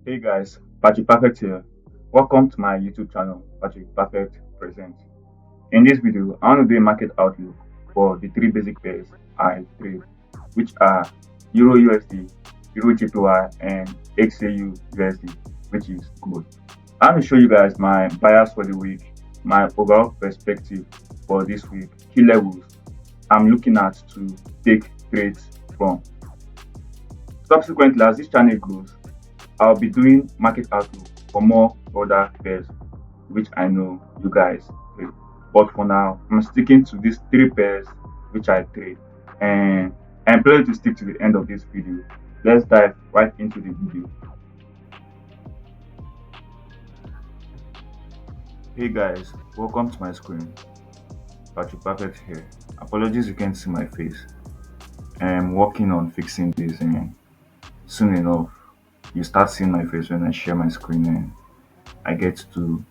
Hey guys, Patrick Perfect here. Welcome to my YouTube channel, Patrick Perfect Present. In this video, I want to do a market outlook for the three basic pairs I trade, which are Euro USD, Euro JPY, and XAU USD, which is gold. I want to show you guys my bias for the week, my overall perspective for this week, key levels I'm looking at to take trades from. Subsequently, as this channel grows, I'll be doing market outlook for more other pairs, which I know you guys trade. But for now, I'm sticking to these three pairs which I trade, and I'm planning to stick to the end of this video. Let's dive right into the video. Hey guys, welcome to my screen. Patrick Perfect here. Apologies you can't see my face. I'm working on fixing this, and soon enough you start seeing my face when I share my screen and I get to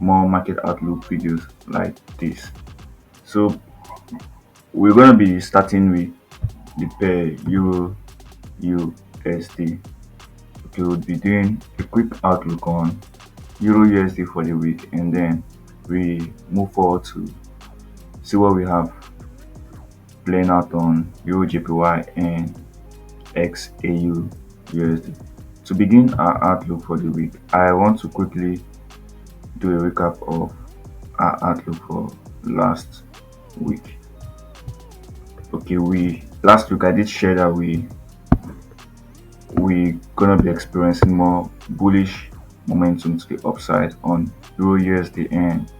more market outlook videos like this. So we're gonna be starting with the pair Euro USD. Okay, we'll be doing a quick outlook on Euro USD for the week, and then we move forward to see what we have playing out on Euro JPY and XAU USD. To begin our outlook for the week, I want to quickly do a recap of our outlook for last week. Okay, we last week I did share that we gonna be experiencing more bullish momentum to the upside on Euro USD, and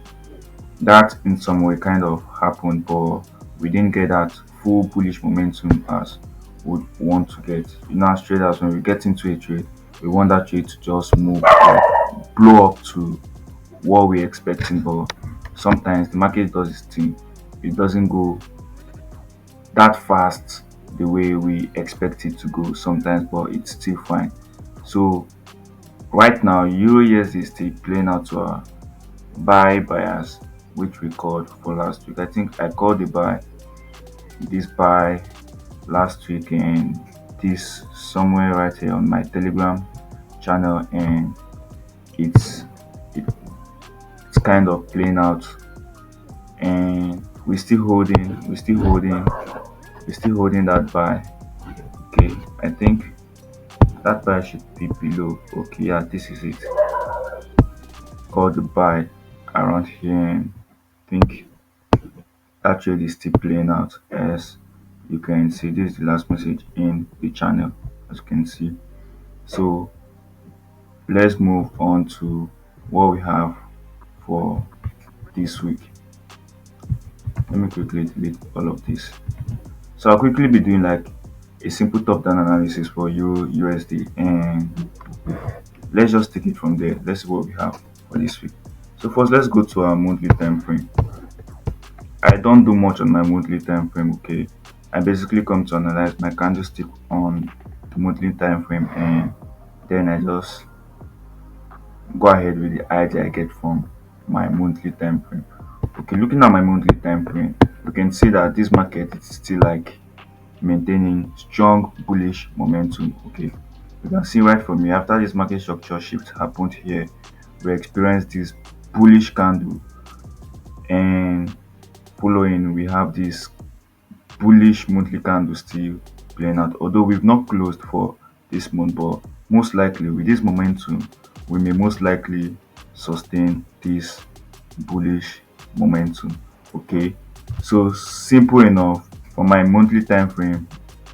that in some way kind of happened, but we didn't get that full bullish momentum as we would want to get. You know, as traders, when we get into a trade, we want that trade to just move, like blow up to what we're expecting, but sometimes the market does its thing. It doesn't go that fast the way we expect it to go sometimes, but it's still fine. So right now Euro USD is still playing out to our buy bias, which we called for last week. I think I called the buy, this buy last week, and this somewhere right here on my Telegram channel, and it's it's kind of playing out, and we're still holding that buy. Okay, I think that buy should be below. Okay, yeah, this is it. Call the buy around here, and I think that trade is still playing out. As you can see, this is the last message in the channel, as you can see. So let's move on to what we have for this week. Let me quickly delete all of this. So I'll quickly be doing like a simple top-down analysis for Euro USD, and let's just take it from there. Let's see what we have for this week. So first, let's go to our monthly time frame. I don't do much on my monthly time frame. Okay, I basically come to analyze my candlestick on the monthly time frame, and then I just go ahead with the idea I get from my monthly time frame. Okay, looking at my monthly time frame, we can see that this market is still like maintaining strong bullish momentum. Okay, you can see right from here, after this market structure shift happened here, we experienced this bullish candle, and following we have this bullish monthly candle still playing out, although we've not closed for this month, but most likely with this momentum we may most likely sustain this bullish momentum. Okay, so simple enough, for my monthly time frame,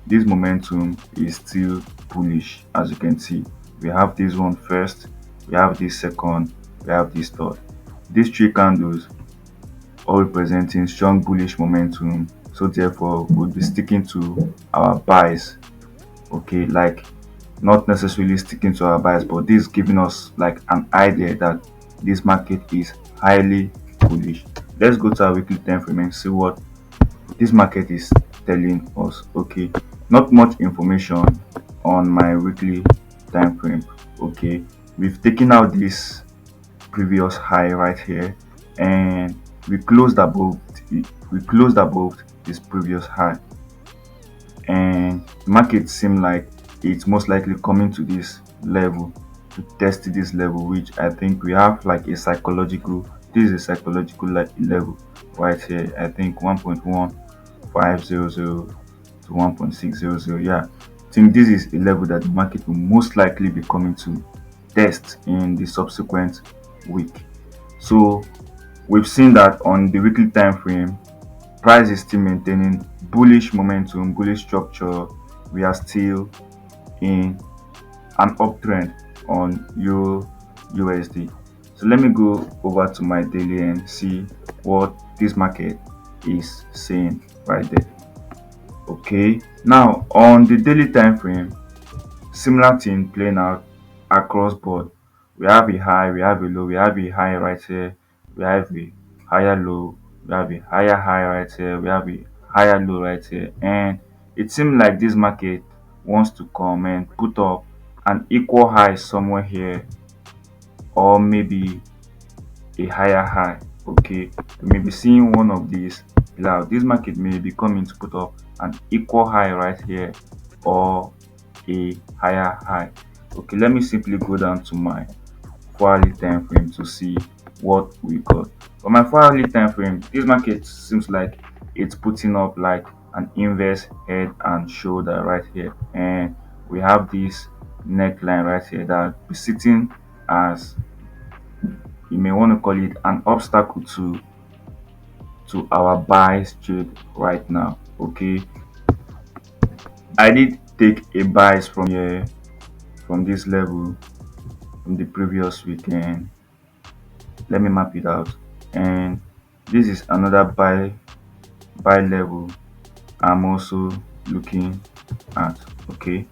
this momentum is still bullish. As you can see, we have this one first, we have this second, we have this third. These three candles all representing strong bullish momentum, so therefore we'll be sticking to our buys. Okay, like not necessarily sticking to our buys, but this giving us like an idea that this market is highly bullish. Let's go to our weekly time frame and see what this market is telling us. Okay, not much information on my weekly time frame. Okay, we've taken out this previous high right here, and we closed above this previous high, and the market seemed like it's most likely coming to this level to test this level, which I think we have like a psychological, this is a psychological level right here. I think 1.1500 to 1.600. Yeah, I think this is a level that the market will most likely be coming to test in the subsequent week. So we've seen that on the weekly time frame, price is still maintaining bullish momentum, bullish structure. We are still in an uptrend on Euro USD. So let me go over to my daily and see what this market is saying right there. Okay, now on the daily time frame, similar thing playing out across board. We have a high, we have a low, we have a high right here, we have a higher low, we have a higher high right here, we have a higher low right here, and it seems like this market wants to come and put up an equal high somewhere here, or maybe a higher high. Okay, we may be seeing one of these now. This market may be coming to put up an equal high right here, or a higher high. Okay, let me simply go down to my 4 hourly time frame to see what we got. For my 4 hourly time frame, this market seems like it's putting up like an inverse head and shoulder right here, and we have this neckline right here that be sitting as, you may want to call it, an obstacle to our buy trade right now. Okay, I did take a buys from here, from this level, from the previous weekend. Let me map it out, and this is another buy level I'm also looking at. Okay,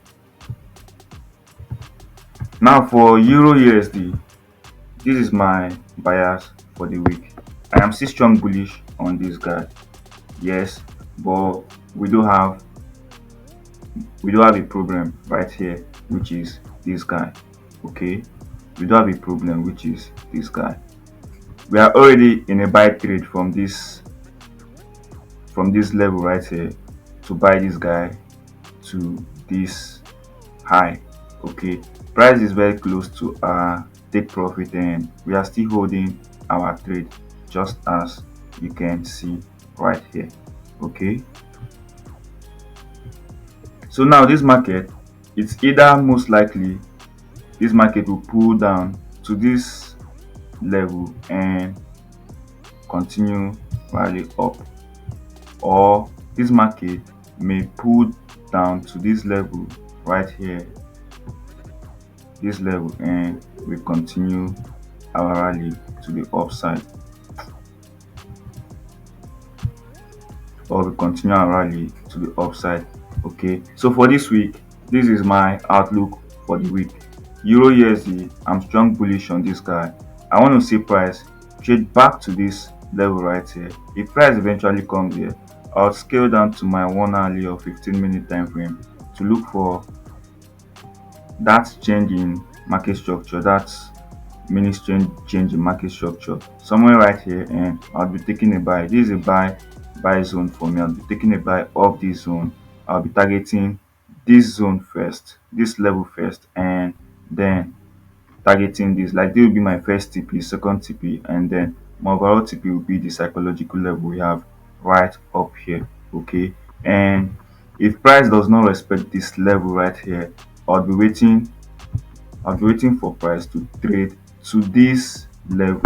now for Euro USD, this is my bias for the week. I am still strong bullish on this guy, yes, but we do have a problem right here, which is this guy. Okay, we do have a problem, which is this guy. We are already in a buy trade from this level right here to buy this guy to this high. Okay, price is very close to our take profit, and we are still holding our trade, just as you can see right here. Okay, so now this market, it's either most likely this market will pull down to this level and continue rally up, or this market may pull down to this level right here, this level, and we continue our rally to the upside, or we continue our rally to the upside. Okay, so for this week, this is my outlook for the week. Euro USD, I'm strong bullish on this guy. I want to see price trade back to this level right here. If price eventually comes here, I'll scale down to my 1 hourly or 15-minute time frame to look for that change in market structure, that's mini change in market structure somewhere right here, and I'll be taking a buy. This is a buy zone for me. I'll be taking a buy of this zone. I'll be targeting this zone first, this level first, and then targeting this. Like, this will be my first TP, second TP, and then my overall TP will be the psychological level we have right up here. Okay, and if price does not respect this level right here, I'll be waiting for price to trade to this level.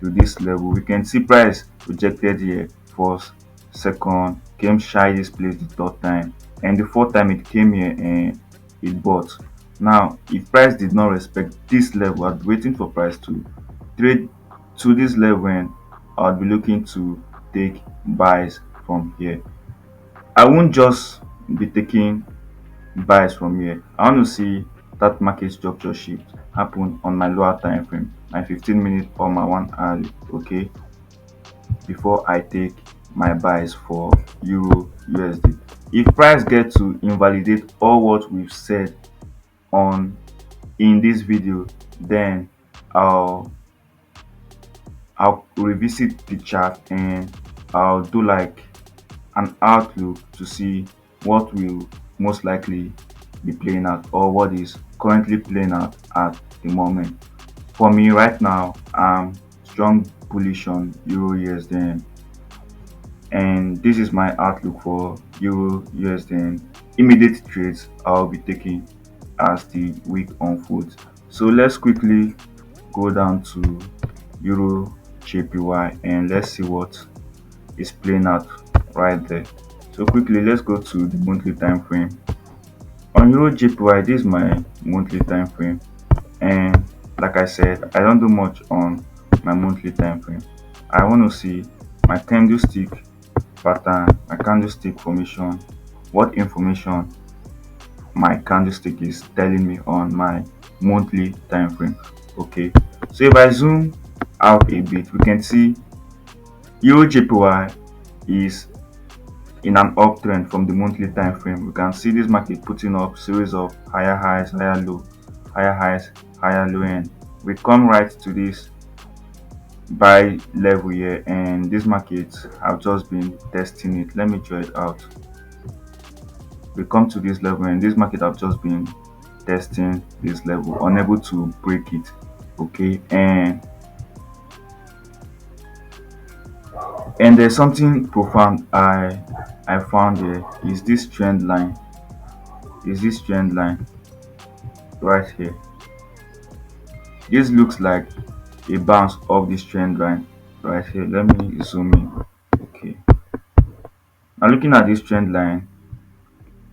We can see price rejected here first, second, came shy this place the third time, and the fourth time it came here and it bought. Now if price did not respect this level, I'll be waiting for price to trade to this level, and I'll be looking to take buys from here. I won't just be taking buys from here. I want to see that market structure shift happen on my lower time frame, my 15-minute or my 1 hour. Okay, before I take my buys for Euro USD. If price get to invalidate all what we've said on in this video, then I'll revisit the chart, and I'll do like an outlook to see what will most likely be playing out, or what is currently playing out at the moment. For me right now, I'm strong bullish on Euro USD, and this is my outlook for Euro USD. Immediate trades I'll be taking as the week unfolds. So let's quickly go down to Euro JPY and let's see what is playing out right there. So quickly, let's go to the monthly time frame. On Euro JPY, this is my monthly time frame, and like I said, I don't do much on my monthly time frame. I want to see my candlestick pattern, my candlestick formation, what information my candlestick is telling me on my monthly time frame. Okay, so if I zoom out a bit, we can see Euro JPY is in an uptrend from the monthly time frame. We can see this market putting up series of higher highs, higher low, higher highs, higher low, and we come right to this buy level here, and this market have just been testing it. Let me draw it out. We come to this level, and this market have just been testing this level, unable to break it. Okay, and there's something profound I found here. Is this trend line, right here. This looks like a bounce of this trend line right here. Let me zoom in. Okay, now looking at this trend line,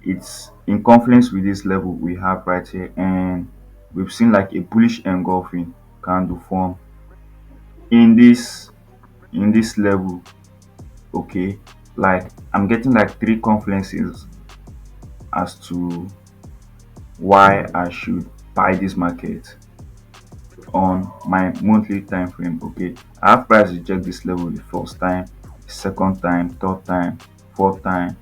it's in confluence with this level we have right here, and we've seen like a bullish engulfing candle form in this level. Okay, like I'm getting like three confluences as to why I should buy this market on my monthly time frame. Okay, I have price reject this level the first time, second time, third time, fourth time,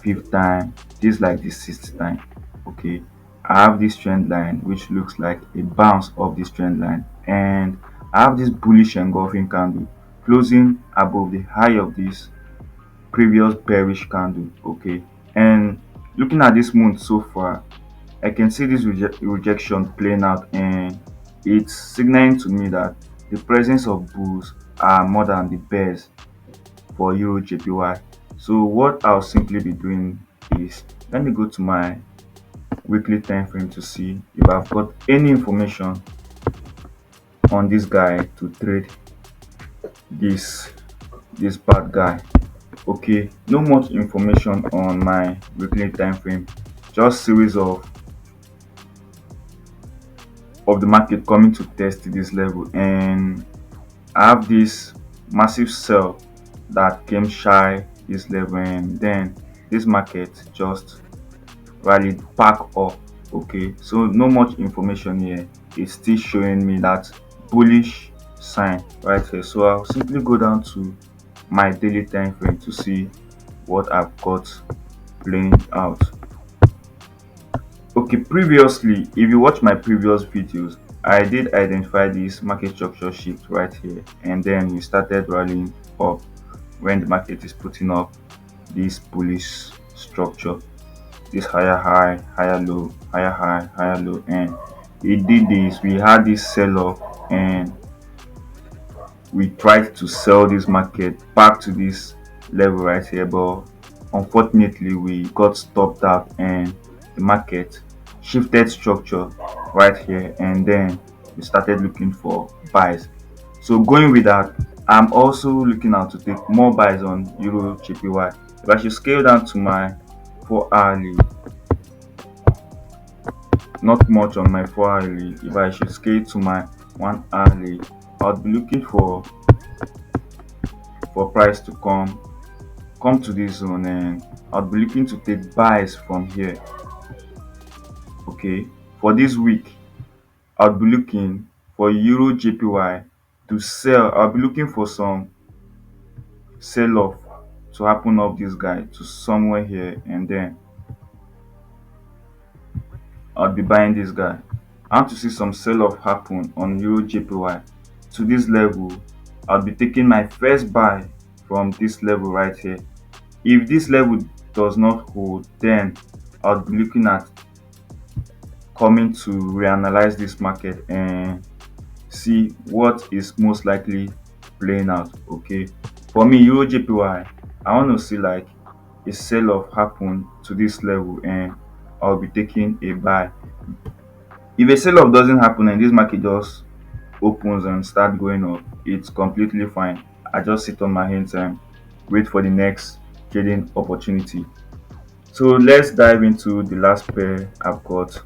fifth time, this like the sixth time. Okay, I have this trend line which looks like a bounce of this trend line, and I have this bullish engulfing candle closing above the high of this previous bearish candle. Okay, and looking at this month so far, I can see this rejection playing out, and it's signaling to me that the presence of bulls are more than the bears for Euro JPY. So what I'll simply be doing is, let me go to my weekly time frame to see if I've got any information on this guy to trade this bad guy. Okay, no much information on my weekly time frame, just series of the market coming to test this level, and I have this massive sell that came shy this level, and then this market just rallied back up. Okay, so no much information here. It's still showing me that bullish sign right here. So I'll simply go down to my daily time frame to see what I've got playing out. Okay, previously, if you watch my previous videos, I did identify this market structure shift right here, and then we started rallying up when the market is putting up this bullish structure, this higher high, higher low, higher high, higher low, and it did this. We had this sell off, and we tried to sell this market back to this level right here, but unfortunately we got stopped out, and the market shifted structure right here, and then we started looking for buys. So going with that, I'm also looking out to take more buys on Euro JPY. If I should scale down to my 4 hourly, not much on my 4 hourly. If I should scale to my 1 hourly, I'll be looking for price to come to this zone, and I'll be looking to take buys from here. Okay, for this week, I'll be looking for Euro JPY to sell. I'll be looking for some sell off to happen of this guy to somewhere here, and then I'll be buying this guy. I want to see some sell off happen on Euro JPY to this level. I'll be taking my first buy from this level right here. If this level does not hold, then I'll be looking at coming to reanalyze this market and see what is most likely playing out. Okay, for me, EURUSD I want to see like a sell off happen to this level, and I'll be taking a buy. If a sell off doesn't happen and this market just opens and start going up, it's completely fine. I just sit on my hands and wait for the next trading opportunity. So let's dive into the last pair I've got,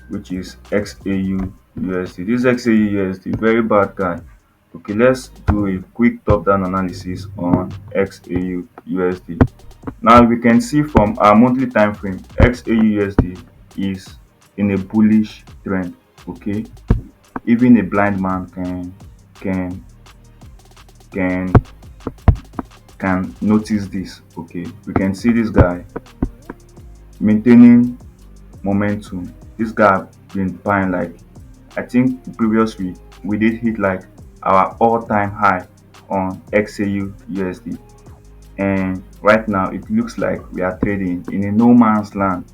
which is XAUUSD. This XAUUSD, very bad guy. Okay, let's do a quick top-down analysis on XAUUSD. Now we can see from our monthly time frame, XAUUSD is in a bullish trend. Okay, even a blind man can can can notice this. Okay, we can see this guy maintaining momentum. This guy been buying like, I think the previous week we did hit like our all-time high on XAUUSD, and right now it looks like we are trading in a no man's land.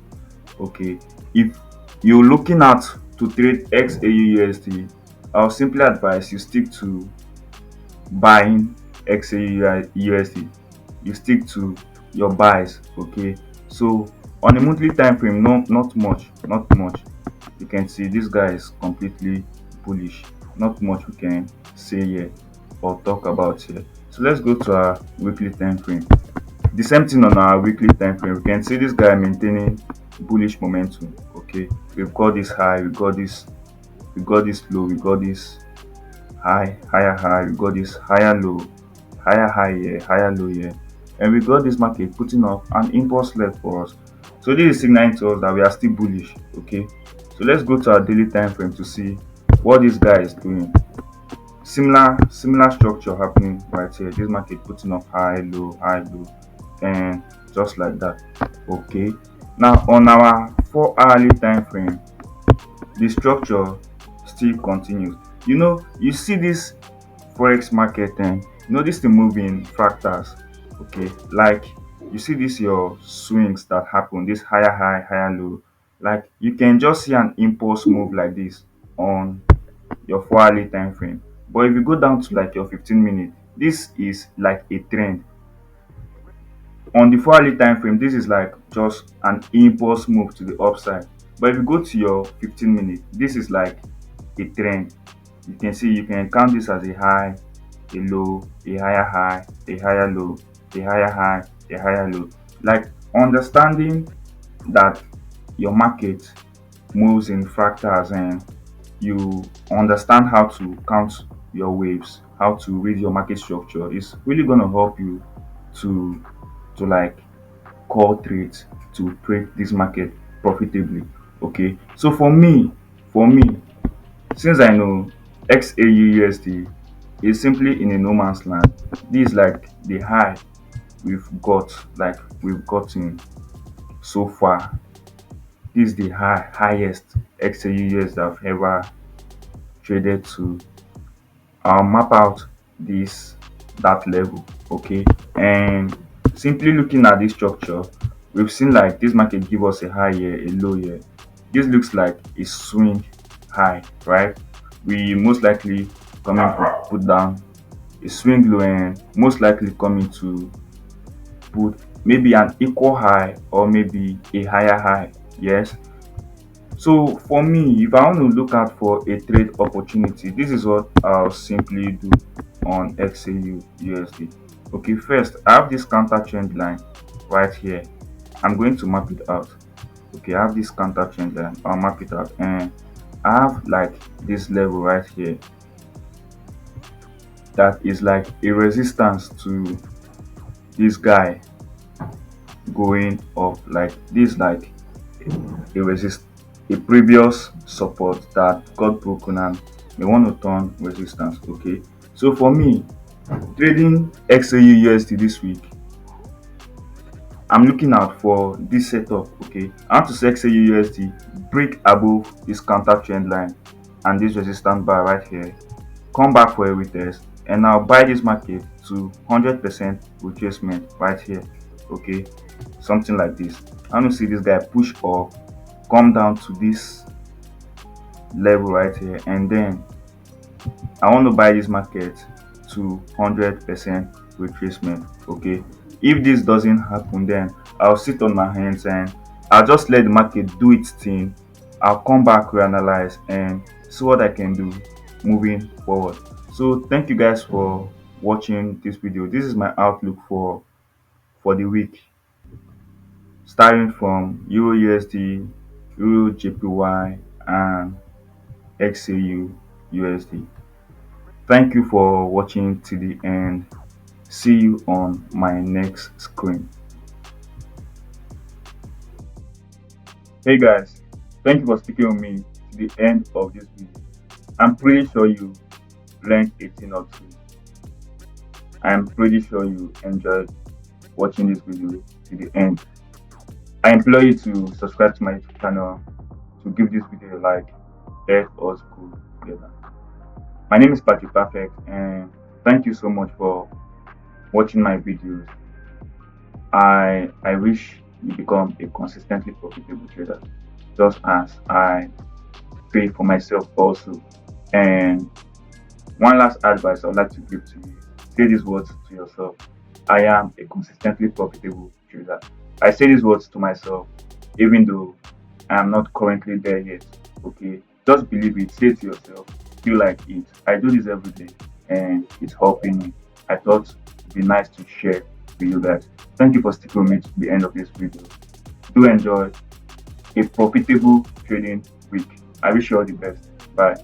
Okay, if you're looking at to trade XAUUSD, I'll simply advise you stick to buying XAUUSD. You stick to your buys. Okay, so on a monthly time frame, not much you can see. This guy is completely bullish. Not much we can say here or talk about here. So let's go to our weekly time frame. The same thing on our weekly time frame. We can see this guy maintaining bullish momentum. Okay, we've got this high, we got this low, we got this high, higher high, we got this higher low, higher high here, higher low here, and we got this market putting up an impulse left for us. So this is signaling to us that we are still bullish. Okay, so let's go to our daily time frame to see what this guy is doing. Similar structure happening right here. This market putting up high low, and just like that. Okay, now on our 4 hourly time frame, the structure still continues. You see this forex market, and this thing move in fractals. Okay, like you see this your swings that happen, this higher high, higher low. Like you can just see an impulse move like this on your 4 hourly time frame. But if you go down to like your 15 minute, this is like a trend. On the 4 hourly time frame, this is like just an impulse move to the upside. But if you go to your 15 minute, this is like a trend. You can see, you can count this as a high, a low, a higher high, a higher low, a higher high, a higher low. Like understanding that your market moves in fractals, and you understand how to count your waves, how to read your market structure, is really going to help you to like call trades, to trade this market profitably. Okay, so for me, since I know XAUUSD is simply in a no man's land, this is like the high we've gotten so far. This is the highest XAUUSD I've ever traded to. I'll map out this that level. Okay, and simply looking at this structure, we've seen like this market give us a high here, a low here. This looks like a swing high, right? We most likely coming to put down a swing low, and most likely coming to put maybe an equal high or maybe a higher high. Yes, so for me, if I want to look out for a trade opportunity, this is what I'll simply do on XAUUSD. Okay, first I have this counter trend line right here. I'm going to map it out. Okay, I have this counter trend line. I'll map it out, and I have like this level right here that is like a resistance to this guy going up. Like this, like a previous support that got broken and they want to turn resistance. Okay, so for me, trading XAUUSD this week, I'm looking out for this setup. Okay, I want to see XAUUSD break above this counter trend line and this resistance bar right here, come back for a retest, and now buy this market to 100% retracement right here. Okay, something like this. I want to see this guy push up, come down to this level right here, and then I want to buy this market to 100% retracement. Okay, if this doesn't happen, then I'll sit on my hands and I'll just let the market do its thing. I'll come back, reanalyze, and see what I can do moving forward. So thank you guys for watching this video. This is my outlook for the week, starting from Euro USD, Euro JPY, and XAU USD. Thank you for watching to the end. See you on my next screen. Hey guys, thank you for sticking with me to the end of this video. I'm pretty sure you learned a thing or two. I'm pretty sure you enjoyed watching this video to the end. I implore you to subscribe to my YouTube channel, to give this video a like. Let us go together. My name is Patrick Perfect, and thank you so much for watching my videos. I wish you become a consistently profitable trader, just as I pray for myself also. And one last advice I would like to give to you: say these words to yourself. I am a consistently profitable trader. I say these words to myself, even though I am not currently there yet. Okay, just believe it. Say it to yourself. Feel like it. I do this every day, and it's helping me. I thought it'd be nice to share with you guys. Thank you for sticking with me to the end of this video. Do enjoy a profitable trading week. I wish you all the best. Bye.